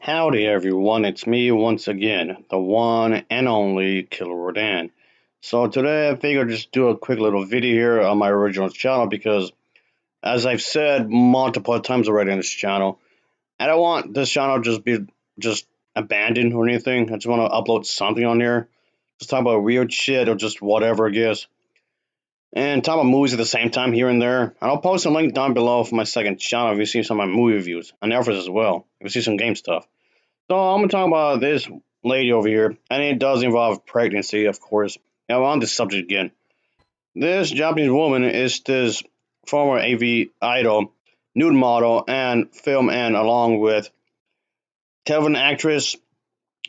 Howdy everyone, it's me once again, the one and only Killerrodan. So today I figured just do a quick little video here on my original channel because as I've said multiple times already on this channel, I don't want this channel just abandoned or anything. I just want to upload something on here. Just talk about weird shit or just whatever I guess. And talk about movies at the same time here and there. And I'll post a link down below for my second channel if you see some of my movie reviews and offers as well. If you see some game stuff. So I'm gonna talk about this lady over here, and it does involve pregnancy, of course. Now on this subject again. This Japanese woman is this former AV idol, nude model, and film and along with television actress.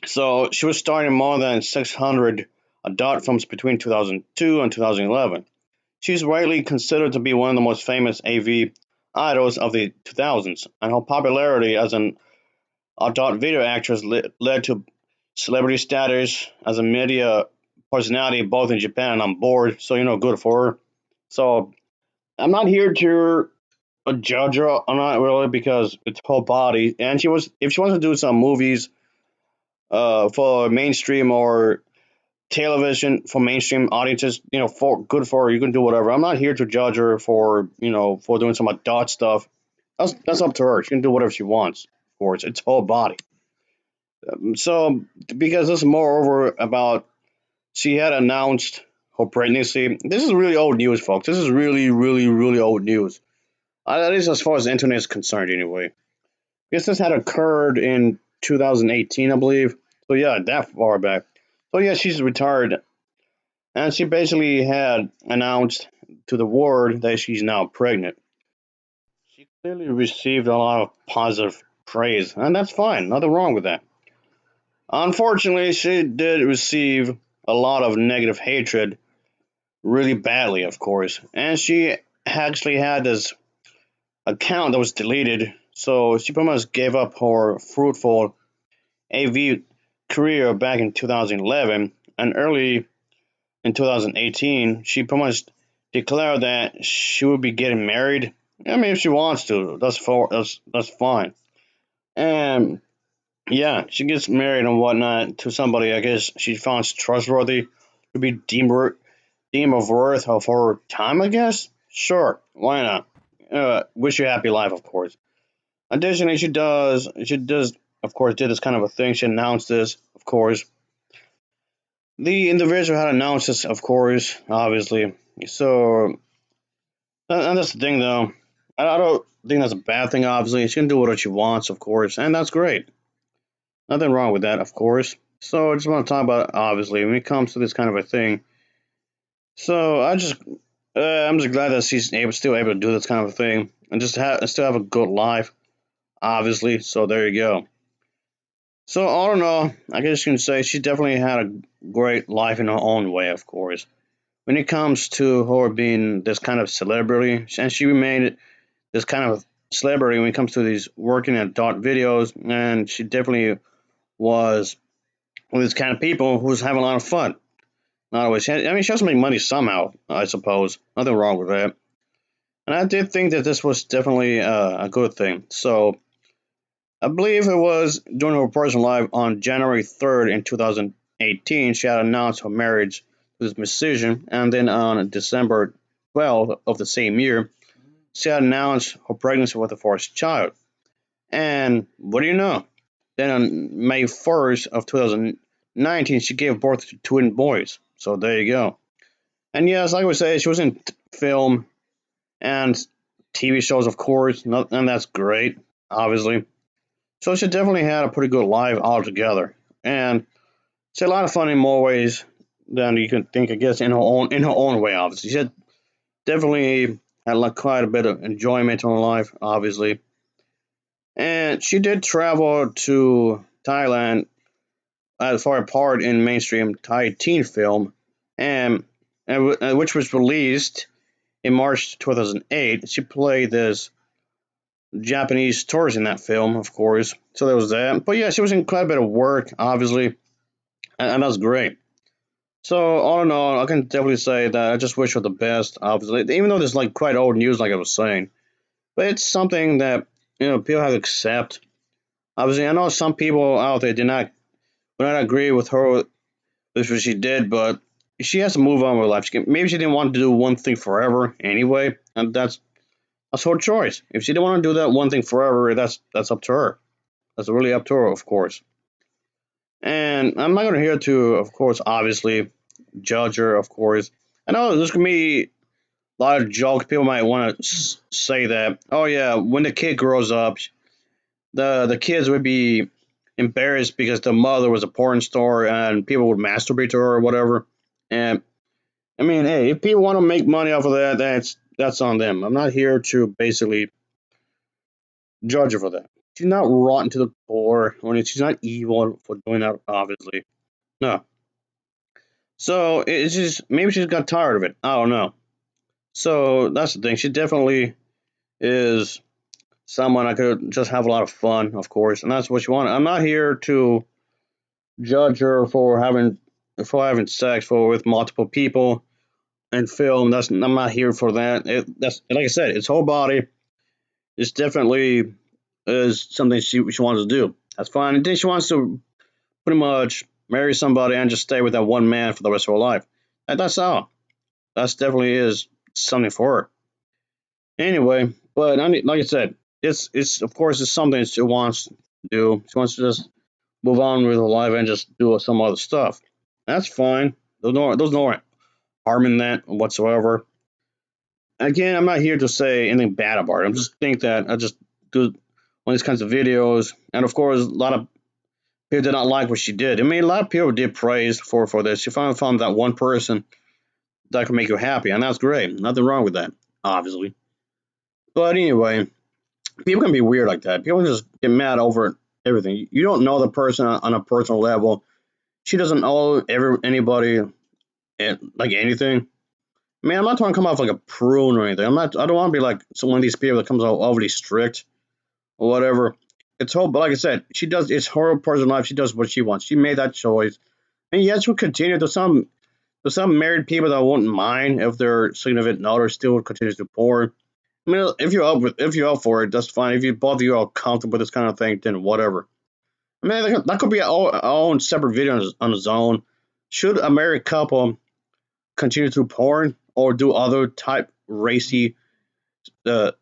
So she was starring in more than 600 adult films between 2002 and 2011. She's widely considered to be one of the most famous AV idols of the 2000s, and her popularity as an adult video actress led to celebrity status as a media personality both in Japan and on board. So good for her. So I'm not here to judge her. I'm not really because it's her body, and she was if she wants to do some movies for mainstream or television for mainstream audiences, for good for her. You can do whatever. I'm not here to judge her for for doing some adult stuff. That's up to her. She can do whatever she wants. Of course, it's her body. So because this is moreover about she had announced her pregnancy. This is really old news, folks. This is really old news. At least as far as the internet is concerned, anyway. Because this had occurred in 2018, I believe. So yeah, that far back. So yeah, she's retired, and she basically had announced to the world that she's now pregnant. She clearly received a lot of positive praise, and that's fine. Nothing wrong with that. Unfortunately, she did receive a lot of negative hatred really badly, of course. And she actually had this account that was deleted, so she pretty much gave up her fruitful AV career back in 2011. And early in 2018, she pretty much declared that she would be getting married. I mean, if she wants to, that's fine. And yeah, she gets married and whatnot to somebody I guess she finds trustworthy to be deem of worth of her time, I guess? Sure, why not? Wish you a happy life, of course. Additionally, she does, of course, did this kind of a thing. She announced this, of course. The individual had announced this, of course, obviously. So, and that's the thing, though. I don't think that's a bad thing, obviously. She can do what she wants, of course, and that's great. Nothing wrong with that, of course. So, I just want to talk about, obviously, when it comes to this kind of a thing. So, I'm just glad that she's still able to do this kind of thing and still have a good life, obviously. So there you go. So all in all, I guess you can say she definitely had a great life in her own way, of course. When it comes to her being this kind of celebrity, and she remained this kind of celebrity when it comes to these working at adult videos, and she definitely was one of these kind of people who's having a lot of fun. Not always. I mean, she has to make money somehow, I suppose. Nothing wrong with that. And I did think that this was definitely a good thing. So I believe it was during her personal life on January 3rd in 2018, she had announced her marriage to this musician, and then on December 12th of the same year, she had announced her pregnancy with the first child. And what do you know? Then on May 1st of 2019, she gave birth to twin boys. So there you go. And yes, like I would say, she was in film and TV shows, of course, and that's great, obviously. So she definitely had a pretty good life altogether, and she had a lot of fun in more ways than you can think. I guess in her own way, obviously. She had definitely had like quite a bit of enjoyment in her life, obviously, and she did travel to Thailand for a part in mainstream Thai teen film, and, which was released in March 2008. She played this Japanese tourist in that film, of course. So there was that. But yeah, she was in quite a bit of work, obviously, and that's great. So all in all, I can definitely say that I just wish her the best, obviously. Even though this is like quite old news, like I was saying, but it's something that people have to accept. Obviously, I know some people out there would not agree with her with what she did, but she has to move on with life. Maybe she didn't want to do one thing forever anyway, and that's her choice. If she didn't want to do that one thing forever, that's up to her. That's really up to her, of course. And I'm not going to here to, of course, obviously judge her, of course. I know there's going to be a lot of jokes. People might want to say that, oh yeah, when the kid grows up, the kids would be embarrassed because the mother was a porn star and people would masturbate to her or whatever. And I mean, hey, if people want to make money off of that, that's on them. I'm not here to basically judge her for that. She's not rotten to the core, or she's not evil for doing that. Obviously, no. So it's just maybe she just got tired of it. I don't know. So that's the thing. She definitely is someone I could just have a lot of fun, of course, and that's what she wanted. I'm not here to judge her for having sex for with multiple people and film. I'm not here for that. That's like I said, it's whole body. It's definitely is something she wants to do. That's fine. And then she wants to pretty much marry somebody and just stay with that one man for the rest of her life. That's all. That's definitely is something for her. Anyway, but I mean, like I said, it's of course it's something she wants to do. She wants to just move on with her life and just do some other stuff. That's fine. There's no harm in that whatsoever. Again, I'm not here to say anything bad about it. I'm just think that I just do one of these kinds of videos, and of course, a lot of people did not like what she did. I mean, a lot of people did praise for this. She finally found that one person that could make you happy, and that's great. Nothing wrong with that, obviously. But anyway, people can be weird like that. People just get mad over everything. You don't know the person on a personal level. She doesn't owe anybody like anything. I mean, I'm not trying to come off like a prune or anything. I don't want to be like one of these people that comes out overly strict or whatever. It's whole, but like I said, she does. It's her personal life. She does what she wants. She made that choice, and yes, we'll continue. There's some married people that wouldn't mind if their significant other still continues to pour. I mean, if you're up for it, that's fine. If you both of you are comfortable with this kind of thing, then whatever. I mean, that could be our own separate video on its own. Should a married couple continue to porn or do other type racy,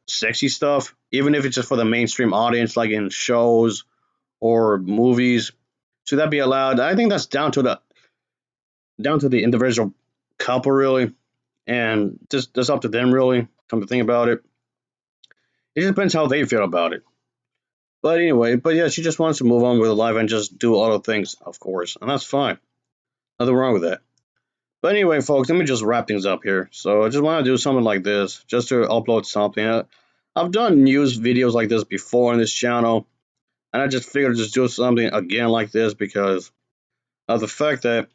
sexy stuff, even if it's just for the mainstream audience, like in shows or movies? Should that be allowed? I think that's down to the individual couple, really, and just that's up to them, really. Come to think about it, it just depends how they feel about it. But anyway, but yeah, she just wants to move on with her life and just do other things, of course, and that's fine. Nothing wrong with that. But anyway, folks, let me just wrap things up here. So I just want to do something like this, just to upload something. I've done news videos like this before on this channel, and I just figured to just do something again like this because of the fact that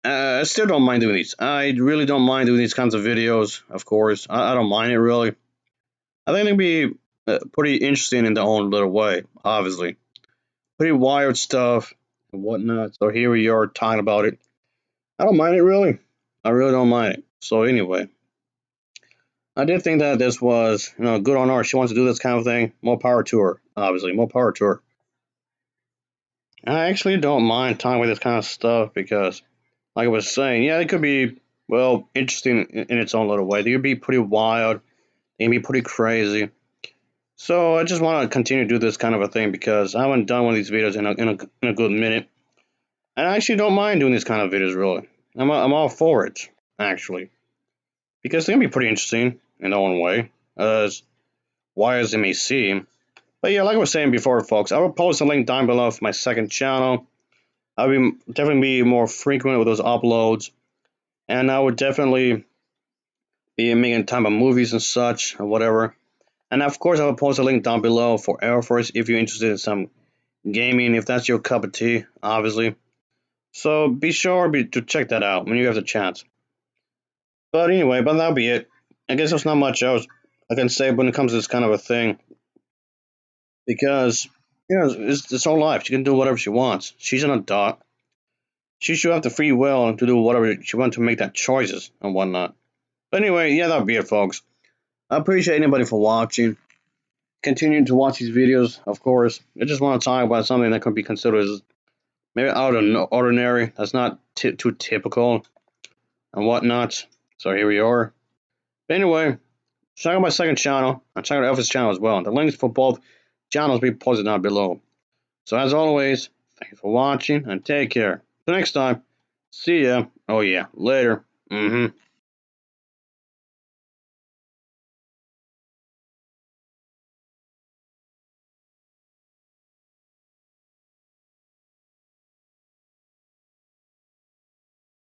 I still don't mind doing these. I really don't mind doing these kinds of videos, of course. I don't mind it really. I think it'd be pretty interesting in their own little way, obviously. Pretty wired stuff and whatnot. So here we are talking about it. I don't mind it really. I really don't mind it. So anyway, I did think that this was, good on her. She wants to do this kind of thing. More power to her, obviously. More power to her. I actually don't mind talking about this kind of stuff because, like I was saying, yeah, it could be, well, interesting in its own little way. It could be pretty wild. It can be pretty crazy. So I just want to continue to do this kind of a thing because I haven't done one of these videos in a good minute. And I actually don't mind doing these kind of videos, really. I'm all for it, actually. Because they're going to be pretty interesting in their own way, as wild as it may seem. But yeah, like I was saying before, folks, I will post a link down below for my second channel. I'll definitely be more frequent with those uploads. And I would definitely be making time of movies and such, or whatever. And of course, I will post a link down below for Air Force if you're interested in some gaming, if that's your cup of tea, obviously. So be sure to check that out when you have the chance. But anyway, that'll be it. I guess there's not much else I can say when it comes to this kind of a thing. Because, it's her life. She can do whatever she wants. She's an adult. She should have the free will to do whatever she wants to make that choices and whatnot. But anyway, yeah, that'll be it, folks. I appreciate anybody for watching. continuing to watch these videos, of course. I just want to talk about something that could be considered as maybe out of the ordinary. That's not too typical and whatnot. So here we are. But anyway, check out my second channel and check out Elvis' channel as well. The links for both channels will be posted down below. So as always, thank you for watching and take care. Till next time, see ya. Oh yeah, later.